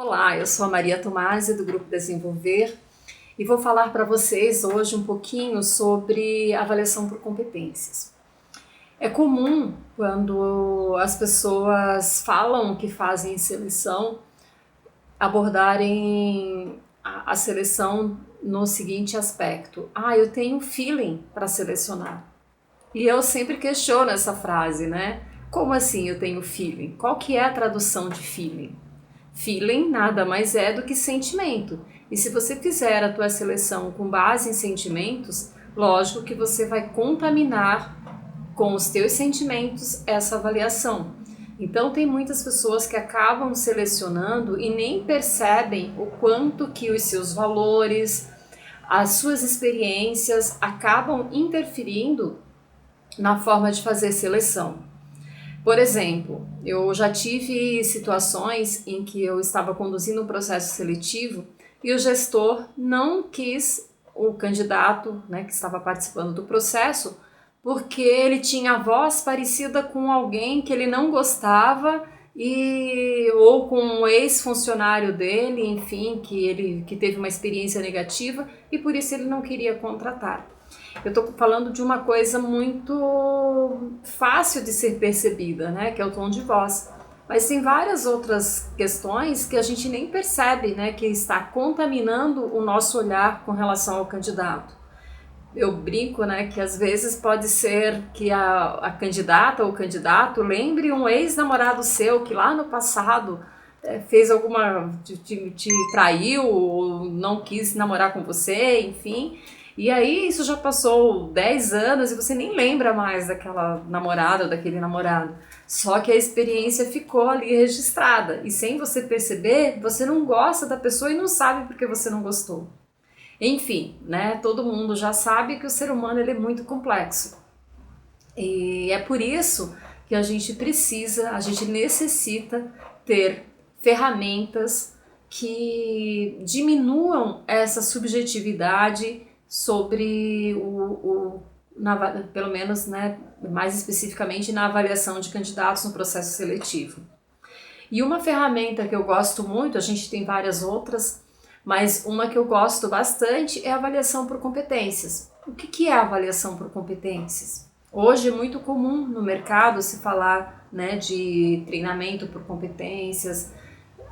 Olá, eu sou a Maria Tomasi do Grupo Desenvolver e vou falar para vocês hoje um pouquinho sobre avaliação por competências. É comum quando as pessoas falam que fazem seleção abordarem a seleção no seguinte aspecto: eu tenho feeling para selecionar. E eu sempre questiono essa frase, né? Como assim eu tenho feeling? Qual que é a tradução de feeling? Feeling nada mais é do que sentimento. E se você fizer a tua seleção com base em sentimentos, lógico que você vai contaminar com os teus sentimentos essa avaliação. Então tem muitas pessoas que acabam selecionando e nem percebem o quanto que os seus valores, as suas experiências acabam interferindo na forma de fazer seleção. Por exemplo, eu já tive situações em que eu estava conduzindo um processo seletivo e o gestor não quis o candidato, né, que estava participando do processo, porque ele tinha a voz parecida com alguém que ele não gostava ou com um ex-funcionário dele, enfim, que teve uma experiência negativa e por isso ele não queria contratar. Eu estou falando de uma coisa muito fácil de ser percebida, né, que é o tom de voz. Mas tem várias outras questões que a gente nem percebe, né, que está contaminando o nosso olhar com relação ao candidato. Eu brinco, né, que às vezes pode ser que a candidata ou o candidato lembre um ex-namorado seu que lá no passado fez te traiu ou não quis namorar com você, enfim. E aí isso já passou 10 anos e você nem lembra mais daquela namorada ou daquele namorado. Só que a experiência ficou ali registrada e sem você perceber, você não gosta da pessoa e não sabe porque você não gostou. Enfim, né, todo mundo já sabe que o ser humano ele é muito complexo. E é por isso que a gente necessita ter ferramentas que diminuam essa subjetividade sobre pelo menos, né, mais especificamente na avaliação de candidatos no processo seletivo. E uma ferramenta que eu gosto muito, a gente tem várias outras, mas uma que eu gosto bastante é a avaliação por competências. O que é a avaliação por competências? Hoje é muito comum no mercado se falar, né, de treinamento por competências,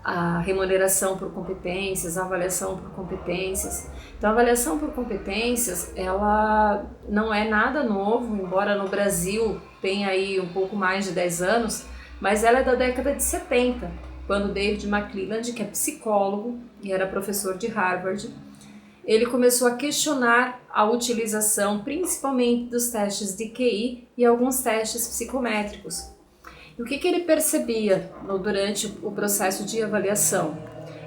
a remuneração por competências, a avaliação por competências. Então a avaliação por competências, ela não é nada novo, embora no Brasil tenha aí um pouco mais de 10 anos, mas ela é da década de 70, quando David McClelland, que é psicólogo e era professor de Harvard, ele começou a questionar a utilização principalmente dos testes de QI e alguns testes psicométricos. E o que ele percebia durante o processo de avaliação?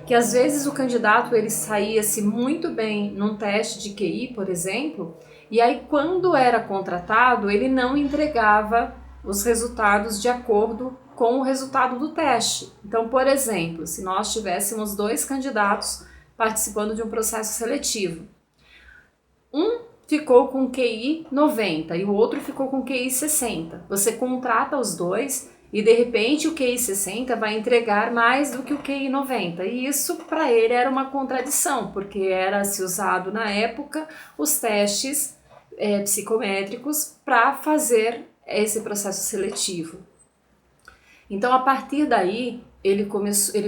Que às vezes o candidato ele saía-se muito bem num teste de QI, por exemplo, e aí quando era contratado ele não entregava os resultados de acordo com o resultado do teste. Então, por exemplo, se nós tivéssemos 2 candidatos participando de um processo seletivo, um ficou com QI 90 e o outro ficou com QI 60. Você contrata os dois e de repente o QI 60 vai entregar mais do que o QI 90. E isso para ele era uma contradição, porque era se usado na época os testes psicométricos para fazer esse processo seletivo. Então a partir daí ele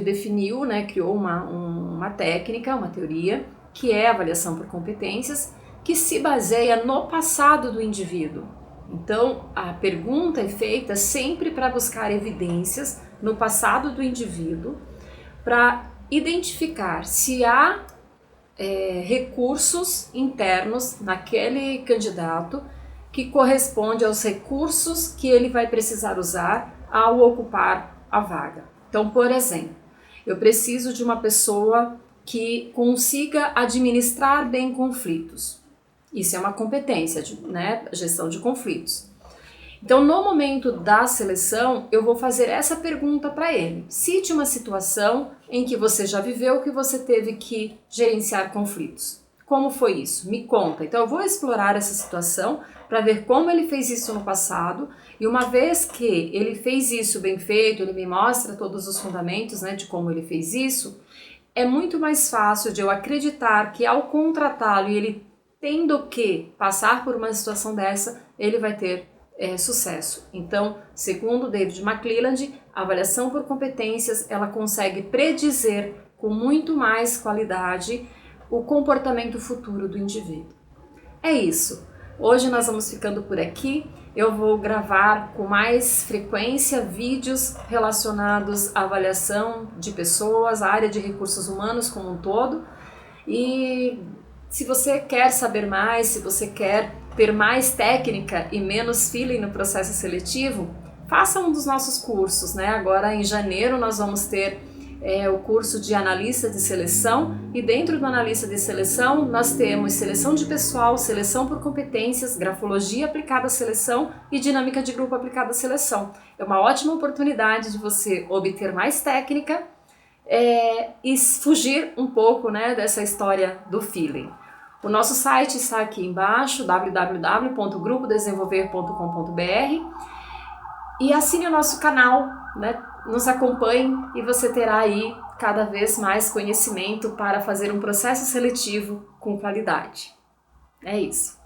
definiu, né, criou uma técnica, uma teoria, que é a avaliação por competências, que se baseia no passado do indivíduo. Então, a pergunta é feita sempre para buscar evidências no passado do indivíduo, para identificar se há recursos internos naquele candidato que corresponde aos recursos que ele vai precisar usar ao ocupar a vaga. Então, por exemplo, eu preciso de uma pessoa que consiga administrar bem conflitos. Isso é uma competência, né? Gestão de conflitos. Então, no momento da seleção, eu vou fazer essa pergunta para ele. Cite uma situação em que você já viveu que você teve que gerenciar conflitos. Como foi isso? Me conta. Então eu vou explorar essa situação para ver como ele fez isso no passado, e uma vez que ele fez isso bem feito, ele me mostra todos os fundamentos, né, de como ele fez isso, é muito mais fácil de eu acreditar que ao contratá-lo e ele tendo que passar por uma situação dessa, ele vai ter sucesso. Então, segundo David McClelland, a avaliação por competências, ela consegue predizer com muito mais qualidade o comportamento futuro do indivíduo. É isso. Hoje nós vamos ficando por aqui. Eu vou gravar com mais frequência vídeos relacionados à avaliação de pessoas, à área de recursos humanos como um todo. E se você quer saber mais, se você quer ter mais técnica e menos feeling no processo seletivo, faça um dos nossos cursos, né? Agora em janeiro nós vamos ter o curso de analista de seleção, e dentro do analista de seleção nós temos seleção de pessoal, seleção por competências, grafologia aplicada à seleção e dinâmica de grupo aplicada à seleção. É uma ótima oportunidade de você obter mais técnica e fugir um pouco, né, dessa história do feeling. O nosso site está aqui embaixo, www.grupodesenvolver.com.br, e assine o nosso canal, né? Nos acompanhe e você terá aí cada vez mais conhecimento para fazer um processo seletivo com qualidade. É isso.